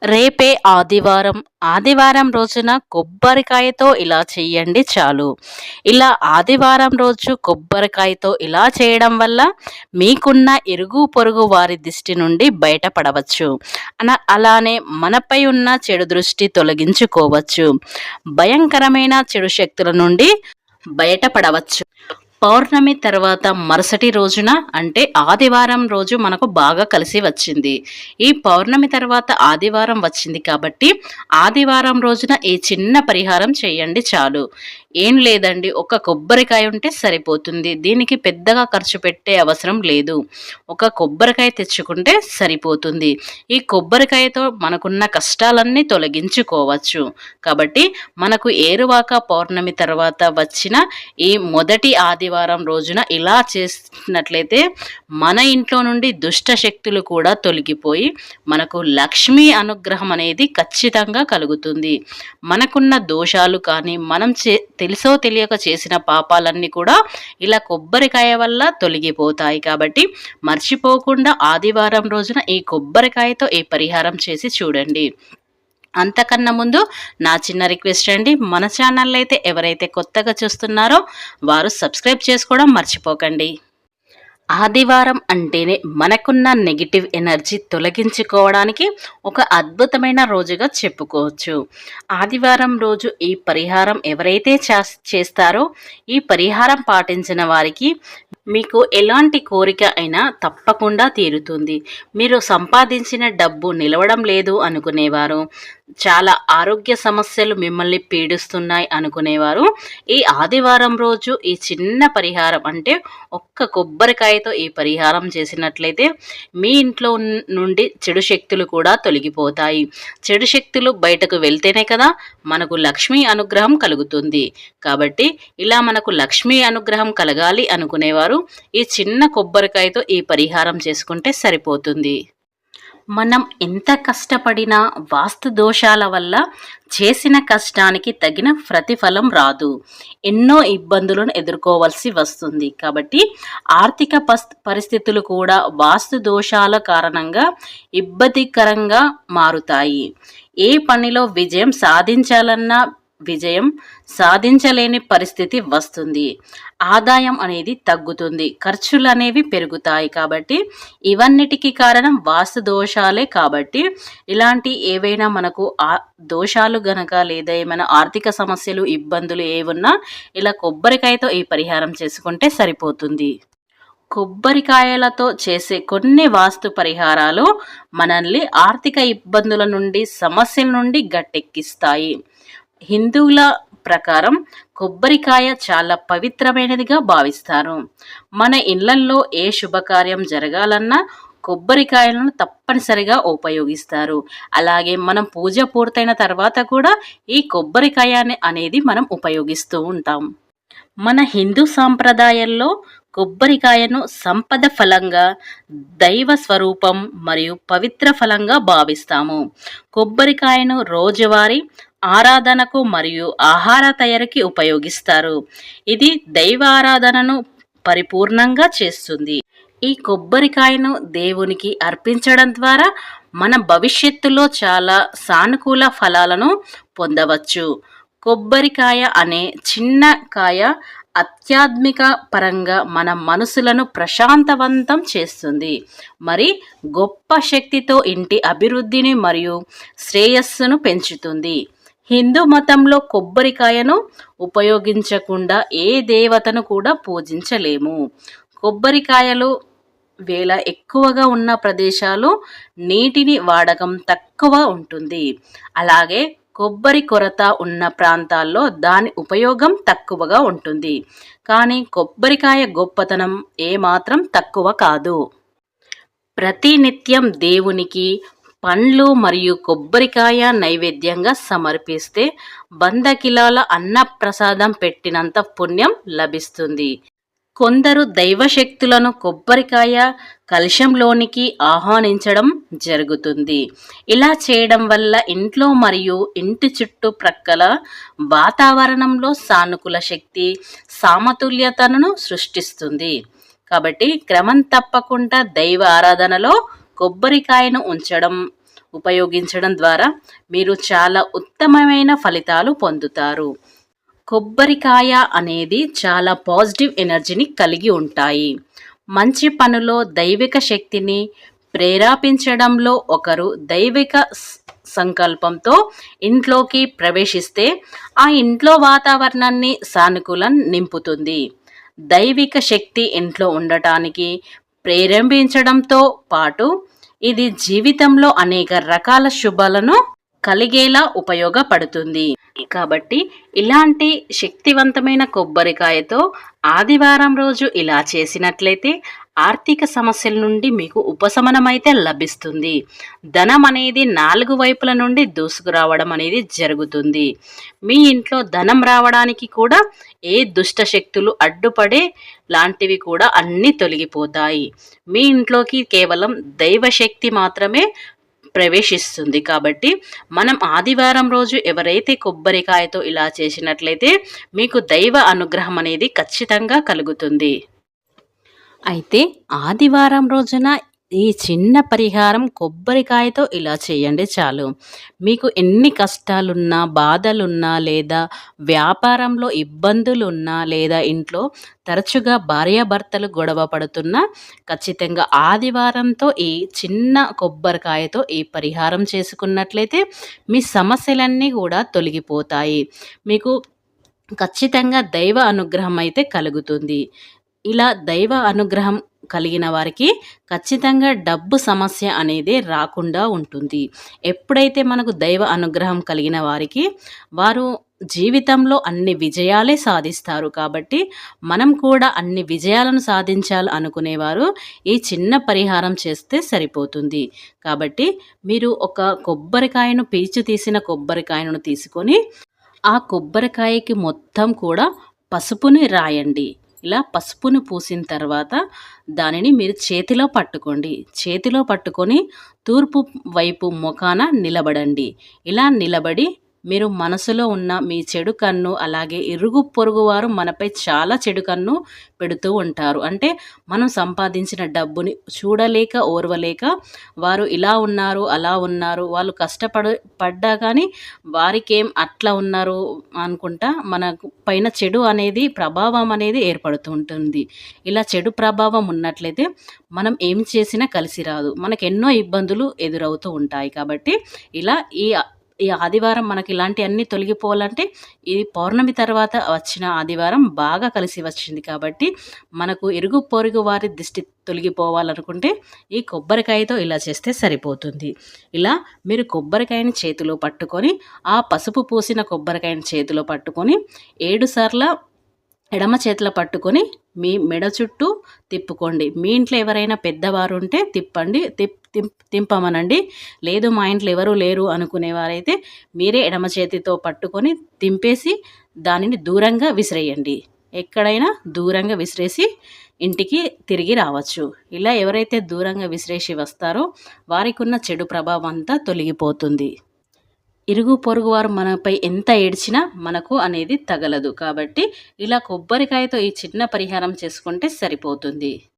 రేపే ఆదివారం. ఆదివారం రోజున కొబ్బరికాయతో ఇలా చెయ్యండి చాలు. ఇలా ఆదివారం రోజు కొబ్బరికాయతో ఇలా చేయడం వల్ల మీకున్న ఇరుగు పొరుగు వారి దిష్టి నుండి బయటపడవచ్చు. అలానే మనపై ఉన్న చెడు దృష్టి తొలగించుకోవచ్చు. భయంకరమైన చెడు శక్తుల నుండి బయటపడవచ్చు. పౌర్ణమి తర్వాత మరుసటి రోజున అంటే ఆదివారం రోజు మనకు బాగా కలిసి వచ్చింది. ఈ పౌర్ణమి తర్వాత ఆదివారం వచ్చింది కాబట్టి ఆదివారం రోజున ఈ చిన్న పరిహారం చేయండి చాలు. ఏం లేదండి, ఒక కొబ్బరికాయ ఉంటే సరిపోతుంది. దీనికి పెద్దగా ఖర్చు పెట్టే అవసరం లేదు. ఒక కొబ్బరికాయ తెచ్చుకుంటే సరిపోతుంది. ఈ కొబ్బరికాయతో మనకున్న కష్టాలన్నీ తొలగించుకోవచ్చు. కాబట్టి మనకు ఏరువాక పౌర్ణమి తర్వాత వచ్చిన ఈ మొదటి ఆదివారం రోజున ఇలా చేసినట్లయితే మన ఇంట్లో నుండి దుష్ట శక్తులు కూడా తొలగిపోయి మనకు లక్ష్మీ అనుగ్రహం అనేది ఖచ్చితంగా కలుగుతుంది. మనకున్న దోషాలు కానీ మనం తెలుసో తెలియక చేసిన పాపాలన్నీ కూడా ఇలా కొబ్బరికాయ వల్ల తొలగిపోతాయి. కాబట్టి మర్చిపోకుండా ఆదివారం రోజున ఈ కొబ్బరికాయతో ఈ పరిహారం చేసి చూడండి. అంతకన్నా ముందు నా చిన్న రిక్వెస్ట్ అండి, మన ఛానల్ అయితే ఎవరైతే కొత్తగా చూస్తున్నారో వారు సబ్స్క్రైబ్ చేసుకోవడం మర్చిపోకండి. ఆదివారం అంటేనే మనకున్న నెగిటివ్ ఎనర్జీ తొలగించుకోవడానికి ఒక అద్భుతమైన రోజుగా చెప్పుకోవచ్చు. ఆదివారం రోజు ఈ పరిహారం ఎవరైతే చేస్తారో ఈ పరిహారం పాటించిన వారికి మీకు ఎలాంటి కోరిక అయినా తప్పకుండా తీరుతుంది. మీరు సంపాదించిన డబ్బు నిలవడం లేదు అనుకునేవారు, చాలా ఆరోగ్య సమస్యలు మిమ్మల్ని పీడిస్తున్నాయి అనుకునేవారు ఈ ఆదివారం రోజు ఈ చిన్న పరిహారం అంటే ఒక్క కొబ్బరికాయతో ఈ పరిహారం చేసినట్లయితే మీ ఇంట్లో నుండి చెడు శక్తులు కూడా తొలగిపోతాయి. చెడు శక్తులు బయటకు వెళ్తేనే కదా మనకు లక్ష్మీ అనుగ్రహం కలుగుతుంది. కాబట్టి ఇలా మనకు లక్ష్మీ అనుగ్రహం కలగాలి అనుకునేవారు ఈ చిన్న కొబ్బరికాయతో ఈ పరిహారం చేసుకుంటే సరిపోతుంది. మనం ఎంత కష్టపడినా వాస్తు దోషాల వల్ల చేసిన కష్టానికి తగిన ప్రతిఫలం రాదు. ఎన్నో ఇబ్బందులను ఎదుర్కోవాల్సి వస్తుంది. కాబట్టి ఆర్థిక పరిస్థితులు కూడా వాస్తు దోషాల కారణంగా ఇబ్బందికరంగా మారుతాయి. ఏ పనిలో విజయం సాధించలేని పరిస్థితి వస్తుంది. ఆదాయం అనేది తగ్గుతుంది, ఖర్చులు అనేవి పెరుగుతాయి. కాబట్టి ఇవన్నిటికీ కారణం వాస్తు దోషాలే. కాబట్టి ఇలాంటి ఏవైనా మనకు దోషాలు గనక లేదా ఏమైనా ఆర్థిక సమస్యలు ఇబ్బందులు ఏమున్నా ఇలా కొబ్బరికాయతో ఈ పరిహారం చేసుకుంటే సరిపోతుంది. కొబ్బరికాయలతో చేసే కొన్ని వాస్తు పరిహారాలు మనల్ని ఆర్థిక ఇబ్బందుల నుండి సమస్యల నుండి గట్టెక్కిస్తాయి. హిందువుల ప్రకారం కొబ్బరికాయ చాలా పవిత్రమైనదిగా భావిస్తారు. మన ఇళ్లల్లో ఏ శుభకార్యం జరగాలన్నా కొబ్బరికాయలను తప్పనిసరిగా ఉపయోగిస్తారు. అలాగే మనం పూజ పూర్తయిన తర్వాత కూడా ఈ కొబ్బరికాయ అనేది మనం ఉపయోగిస్తూ ఉంటాం. మన హిందూ సాంప్రదాయంలో కొబ్బరికాయను సంపద ఫలంగా, దైవ స్వరూపం మరియు పవిత్ర ఫలంగా భావిస్తాము. కొబ్బరికాయను రోజువారీ ఆరాధనకు మరియు ఆహార తయారీకి ఉపయోగిస్తారు. ఇది దైవ ఆరాధనను పరిపూర్ణంగా చేస్తుంది. ఈ కొబ్బరికాయను దేవునికి అర్పించడం ద్వారా మన భవిష్యత్తులో చాలా సానుకూల ఫలాలను పొందవచ్చు. కొబ్బరికాయ అనే చిన్న కాయ ఆధ్యాత్మిక పరంగా మన మనసులను ప్రశాంతవంతం చేస్తుంది. మరి గొప్ప శక్తితో ఇంటి అభివృద్ధిని మరియు శ్రేయస్సును పెంచుతుంది. హిందూ మతంలో కొబ్బరికాయను ఉపయోగించకుండా ఏ దేవతను కూడా పూజించలేము. కొబ్బరికాయలు వేల ఎక్కువగా ఉన్న ప్రదేశాలు నీటిని వాడకం తక్కువ ఉంటుంది. అలాగే కొబ్బరి కొరత ఉన్న ప్రాంతాల్లో దాని ఉపయోగం తక్కువగా ఉంటుంది. కానీ కొబ్బరికాయ గొప్పతనం ఏమాత్రం తక్కువ కాదు. ప్రతినిత్యం దేవునికి పండ్లు మరియు కొబ్బరికాయ నైవేద్యంగా సమర్పిస్తే 100 కిలోల అన్న ప్రసాదం పెట్టినంత పుణ్యం లభిస్తుంది. కొందరు దైవశక్తులను కొబ్బరికాయ కలశంలోనికి ఆహ్వానించడం జరుగుతుంది. ఇలా చేయడం వల్ల ఇంట్లో మరియు ఇంటి చుట్టుప్రక్కల వాతావరణంలో సానుకూల శక్తి సమతుల్యతను సృష్టిస్తుంది. కాబట్టి క్రమం తప్పకుండా దైవ ఆరాధనలో కొబ్బరికాయను ఉంచడం ఉపయోగించడం ద్వారా మీరు చాలా ఉత్తమమైన ఫలితాలు పొందుతారు. కొబ్బరికాయ అనేది చాలా పాజిటివ్ ఎనర్జీని కలిగి ఉంటాయి. మంచి పనిలో దైవిక శక్తిని ప్రేరేపించడంలో ఒకరు దైవిక సంకల్పంతో ఇంట్లోకి ప్రవేశిస్తే ఆ ఇంట్లో వాతావరణాన్ని సానుకూలం నింపుతుంది. దైవిక శక్తి ఇంట్లో ఉండటానికి ప్రేరేపించడంతో పాటు ఇది జీవితంలో అనేక రకాల శుభాలను కలిగేలా ఉపయోగపడుతుంది. కాబట్టి ఇలాంటి శక్తివంతమైన కొబ్బరికాయతో ఆదివారం రోజు ఇలా చేసినట్లయితే ఆర్థిక సమస్యల నుండి మీకు ఉపశమనం అయితే లభిస్తుంది. ధనం అనేది 4 వైపుల నుండి దూసుకురావడం అనేది జరుగుతుంది. మీ ఇంట్లో ధనం రావడానికి కూడా ఏ దుష్ట శక్తులు అడ్డుపడే లాంటివి కూడా అన్నీ తొలగిపోతాయి. మీ ఇంట్లోకి కేవలం దైవశక్తి మాత్రమే ప్రవేశిస్తుంది. కాబట్టి మనం ఆదివారం రోజు ఎవరైతే కొబ్బరికాయతో ఇలా చేసినట్లయితే మీకు దైవ అనుగ్రహం అనేది ఖచ్చితంగా కలుగుతుంది. అయితే ఆదివారం రోజున ఈ చిన్న పరిహారం కొబ్బరికాయతో ఇలా చేయండి చాలు. మీకు ఎన్ని కష్టాలున్నా, బాధలున్నా, లేదా వ్యాపారంలో ఇబ్బందులున్నా, లేదా ఇంట్లో తరచుగా భార్యాభర్తలు గొడవ పడుతున్నా ఖచ్చితంగా ఆదివారంతో ఈ చిన్న కొబ్బరికాయతో ఈ పరిహారం చేసుకున్నట్లయితే మీ సమస్యలన్నీ కూడా తొలగిపోతాయి. మీకు ఖచ్చితంగా దైవ అనుగ్రహం అయితే కలుగుతుంది. ఇలా దైవ అనుగ్రహం కలిగిన వారికి ఖచ్చితంగా డబ్బు సమస్య అనేది రాకుండా ఉంటుంది. ఎప్పుడైతే మనకు దైవ అనుగ్రహం కలిగిన వారికి వారు జీవితంలో అన్ని విజయాలే సాధిస్తారు. కాబట్టి మనం కూడా అన్ని విజయాలను సాధించాలి అనుకునేవారు ఈ చిన్న పరిహారం చేస్తే సరిపోతుంది. కాబట్టి మీరు ఒక కొబ్బరికాయను పీచు తీసిన కొబ్బరికాయను తీసుకొని ఆ కొబ్బరికాయకి మొత్తం కూడా పసుపుని రాయండి. ఇలా పసుపును పూసిన తర్వాత దానిని మీరు చేతిలో పట్టుకోండి. చేతిలో పట్టుకొని తూర్పు వైపు ముఖాన నిలబడండి. ఇలా నిలబడి మీరు మనసులో ఉన్న మీ చెడు కన్ను, అలాగే ఇరుగు పొరుగు వారు మనపై చాలా చెడు కన్ను పెడుతూ ఉంటారు. అంటే మనం సంపాదించిన డబ్బుని చూడలేక ఓర్వలేక వారు ఇలా ఉన్నారు, అలా ఉన్నారు, వాళ్ళు పడ్డా కానీ వారికేం అట్లా ఉన్నారు అనుకుంటా మన పైన చెడు అనేది ప్రభావం అనేది ఏర్పడుతూ ఉంటుంది. ఇలా చెడు ప్రభావం ఉన్నట్లయితే మనం ఏం చేసినా కలిసి రాదు. మనకు ఎన్నో ఇబ్బందులు ఎదురవుతూ ఉంటాయి. కాబట్టి ఇలా ఈ ఆదివారం మనకి ఇలాంటివన్నీ తొలగిపోవాలంటే ఇది పౌర్ణమి తర్వాత వచ్చిన ఆదివారం బాగా కలిసి వచ్చింది. కాబట్టి మనకు ఇరుగు పొరుగు వారి దిష్టి తొలగిపోవాలనుకుంటే ఈ కొబ్బరికాయతో ఇలా చేస్తే సరిపోతుంది. ఇలా మీరు కొబ్బరికాయని చేతిలో పట్టుకొని ఆ పసుపు పూసిన కొబ్బరికాయని చేతిలో పట్టుకొని 7 సార్లు ఎడమ చేతిలో పట్టుకొని మీ మెడ చుట్టూ తిప్పుకోండి. మీ ఇంట్లో ఎవరైనా పెద్దవారు ఉంటే తిప్పండి, తింపమనండి. లేదు మా ఇంట్లో ఎవరు లేరు అనుకునేవారైతే మీరే ఎడమ చేతితో పట్టుకొని తింపేసి దానిని దూరంగా విసిరేయండి. ఎక్కడైనా దూరంగా విసిరేసి ఇంటికి తిరిగి రావచ్చు. ఇలా ఎవరైతే దూరంగా విసిరేసి వస్తారో వారికి ఉన్న చెడు ప్రభావం అంతా తొలగిపోతుంది. ఇరుగు పొరుగు వారు మనపై ఎంత ఏడ్చినా మనకు అనేది తగలదు. కాబట్టి ఇలా కొబ్బరికాయతో ఈ చిన్న పరిహారం చేసుకుంటే సరిపోతుంది.